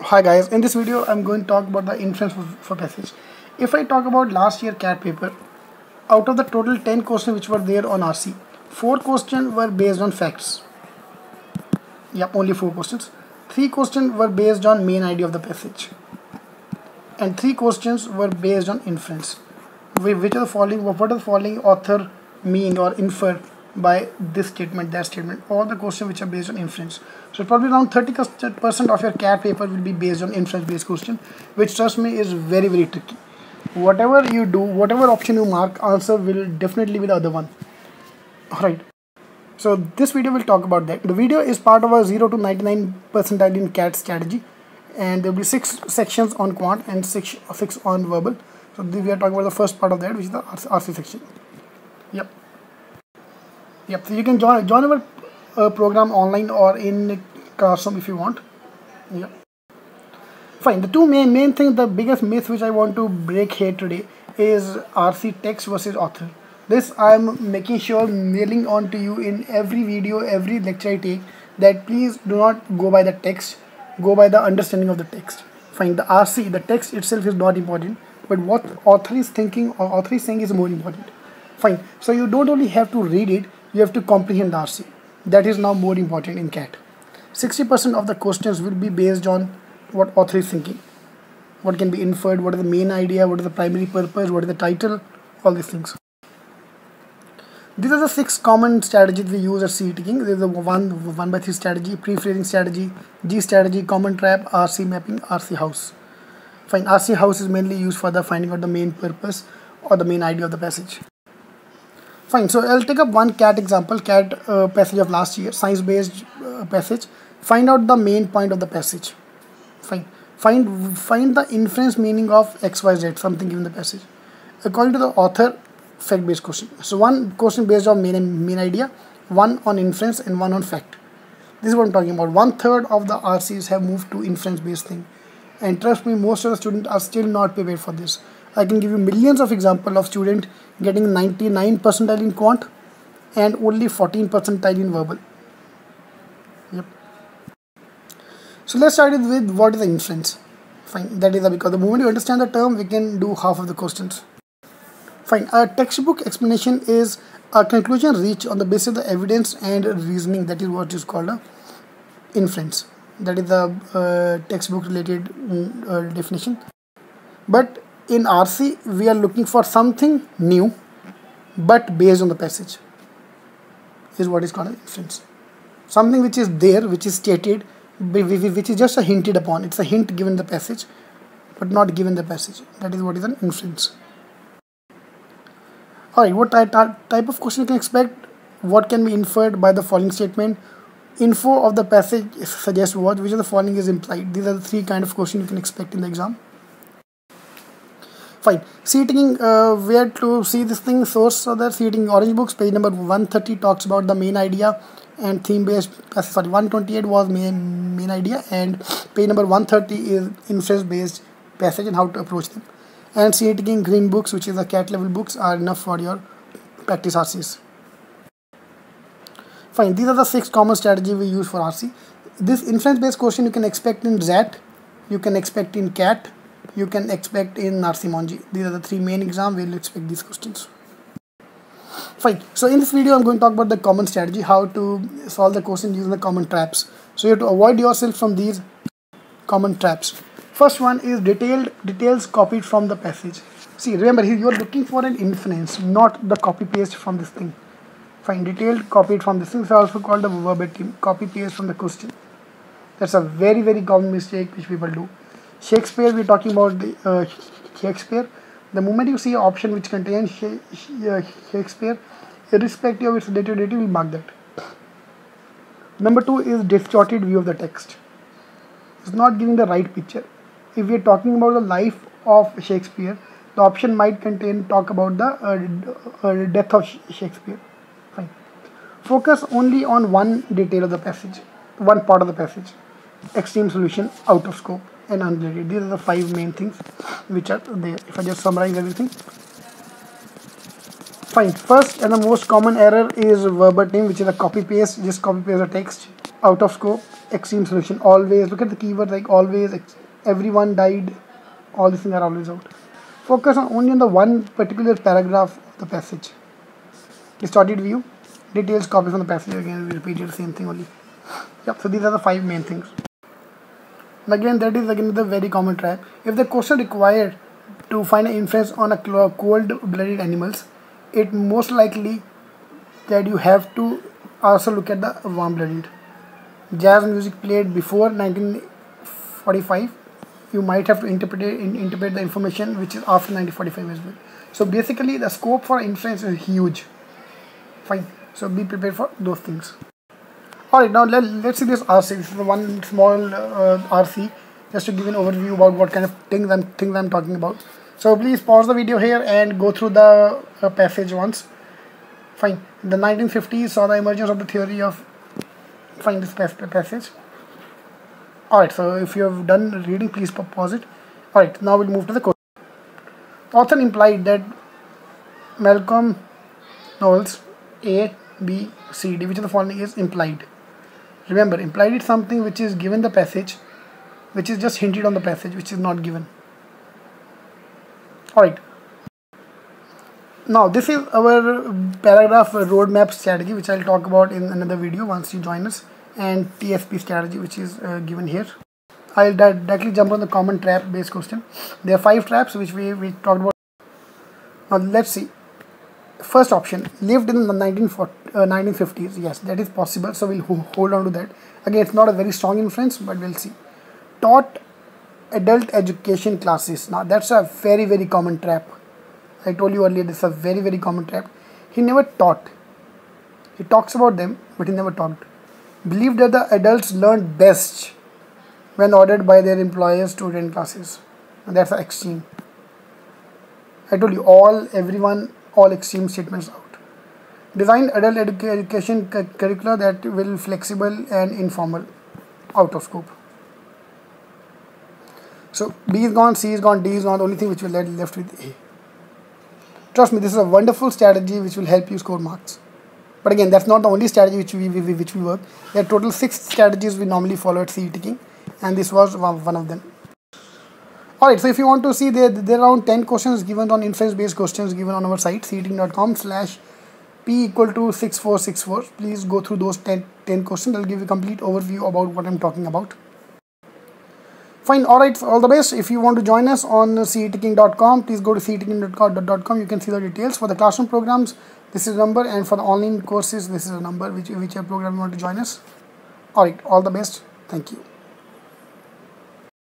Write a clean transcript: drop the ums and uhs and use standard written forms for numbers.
Hi guys, in this video I'm going to talk about the inference for passage. If I talk about last year CAT paper, out of the total 10 questions which were there on RC, 4 questions were based on facts. Yep, only 4 questions. 3 questions were based on main idea of the passage. And 3 questions were based on inference. Which are the following, what are the following author mean or infer by this statement, that statement, all the questions which are based on inference. So probably around 30% of your CAT paper will be based on inference based question, which trust me is very tricky. Whatever you do, whatever option you mark, answer will definitely be the other one. Alright. So this video will talk about that. The video is part of a 0 to 99 percentile in CAT strategy, and there will be 6 sections on quant and 6 on verbal. So we are talking about the first part of that, which is the RC section. Yep. So you can join our program online or in classroom if you want. Yep. Fine. The two main things, the biggest myth which I want to break here today is RC text versus author. This I am making sure mailing on to you in every video, every lecture I take, that please do not go by the text, go by the understanding of the text. Fine. The RC, the text itself is not important, but what author is thinking or author is saying is more important. Fine. So you don't only have to read it, you have to comprehend the RC. That is now more important in CAT. 60% of the questions will be based on what author is thinking. What can be inferred, what is the main idea, what is the primary purpose, what is the title, all these things. These are the 6 common strategies we use at Cetking. There is the 1 by 3 strategy, pre-phrasing strategy, G strategy, common trap, RC mapping, RC house. Fine, RC house is mainly used for the finding out the main purpose or the main idea of the passage. Fine, so I'll take up one CAT example, CAT passage of last year, science-based passage. Find out the main point of the passage. Fine, find the inference meaning of XYZ, something given the passage. According to the author, fact-based question. So one question based on main idea, one on inference, and one on fact. This is what I'm talking about. 1/3 of the RCs have moved to inference-based thing, and trust me, most of the students are still not prepared for this. I can give you millions of examples of students getting 99 percentile in quant and only 14 percentile in verbal. Yep. So let's start with what is the inference. Fine, that is because the moment you understand the term, we can do half of the questions. Fine, a textbook explanation is a conclusion reached on the basis of the evidence and reasoning. That is what is called a inference. That is the textbook related definition. But in RC, we are looking for something new, but based on the passage. Is what is called an inference. Something which is there, which is stated, which is just a hinted upon. It's a hint given the passage, but not given the passage. That is what is an inference. Alright, what type of question you can expect? What can be inferred by the following statement? Info of the passage suggests what, which of the following is implied. These are the 3 kind of questions you can expect in the exam. Fine. Cetking, where to see this thing? Source of the Cetking orange books, page number 130 talks about the main idea and theme based. 128 was main idea, and page number 130 is inference based passage and how to approach them. And Cetking green books, which is the CAT level books, are enough for your practice RCs. Fine. These are the 6 common strategies we use for RC. This inference based question you can expect in ZAT, you can expect in CAT, you can expect in RC Monji. These are the 3 main exams where you expect these questions. Fine. So in this video, I'm going to talk about the common strategy, how to solve the question using the common traps. So you have to avoid yourself from these common traps. First one is details copied from the passage. See, remember here you are looking for an inference, not the copy paste from this thing. Fine. Detailed copied from this thing is also called the verbatim, copy paste from the question. That's a very common mistake which people do. Shakespeare, we're talking about the Shakespeare. The moment you see an option which contains Shakespeare, irrespective of its related date, you will mark that. Number 2 is distorted view of the text. It's not giving the right picture. If we are talking about the life of Shakespeare, the option might contain talk about the death of Shakespeare. Fine. Focus only on one detail of the passage, one part of the passage. Extreme solution, out of scope, and unrelated. These are the 5 main things which are there. If I just summarize everything. Fine. First and the most common error is verbatim, which is a copy paste. Just copy paste the text. out of scope, extreme solution. Always look at the keyword, like always, everyone died, all these things are always out. Focus on only on the one particular paragraph of the passage. Distorted view, details copy from the passage, again we repeat the same thing only. Yep, so these are the 5 main things. And again, that is again the very common trap. If the question required to find an inference on a cold-blooded animals, it most likely that you have to also look at the warm-blooded. Jazz music played before 1945, you might have to interpret the information which is after 1945 as well. So basically the scope for inference is huge. Fine, so be prepared for those things. Alright, now let's see this RC. This is the one small RC, just to give an overview about what kind of things I'm talking about. So please pause the video here and go through the passage once. Fine. The 1950s saw the emergence of the theory of, find this passage. Alright, so if you have done reading, please pause it. Alright, now we'll move to the question. The author implied that Malcolm Knowles A, B, C, D, which of the following is implied. Remember, implied is something which is given the passage, which is just hinted on the passage, which is not given. Alright. Now this is our paragraph roadmap strategy, which I'll talk about in another video once you join us, and TSP strategy, which is given here. I'll directly jump on the common trap based question. There are 5 traps which we talked about. Now let's see. First option, lived in the 1950s. Yes, that is possible, so we'll hold on to that. Again, it's not a very strong inference, but we'll see. Taught adult education classes. Now that's a very common trap. I told you earlier, this is a very common trap. He never taught. He talks about them, but he never taught. Believed that the adults learned best when ordered by their employers to attend classes. And that's an extreme. I told you, all extreme statements out. Designed adult education curricula that will flexible and informal, out of scope. So B is gone, C is gone, D is gone. The only thing which will left with A. Trust me, this is a wonderful strategy which will help you score marks. But again, that's not the only strategy which we work. There are total 6 strategies we normally follow at Cetking, and this was one of them. Alright, so if you want to see, there are around 10 questions given on inference based questions given on our site, cetking.com/P=6464. Please go through those 10 questions. I'll give you a complete overview about what I'm talking about. Fine, alright, all the best. If you want to join us on cetking.com, please go to cetking.com. You can see the details. For the classroom programs, this is the number, and for the online courses, this is the number, whichever program you want to join us. Alright, all the best. Thank you.